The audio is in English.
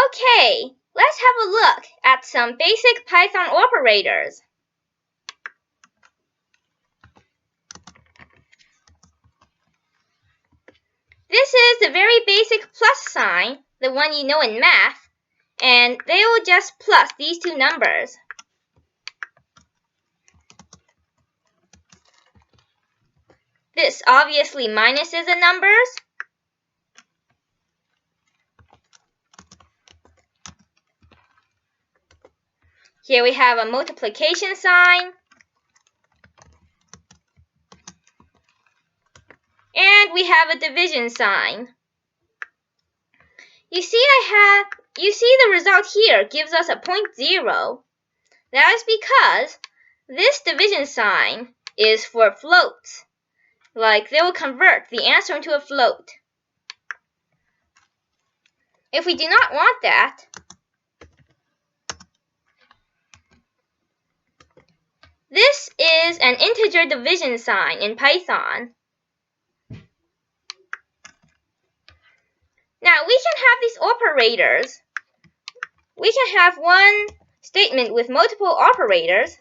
Okay, let's have a look at some basic Python operators. This is the very basic plus sign, the one you know in math, and they will just plus these two numbers. This obviously minuses the numbers. Here we have a multiplication sign. And we have a division sign. You see the result here gives us a 0.0. That is because this division sign is for floats. Like they will convert the answer into a float. If we do not want that, this is an integer division sign in Python. Now we can have these operators. We can have one statement with multiple operators.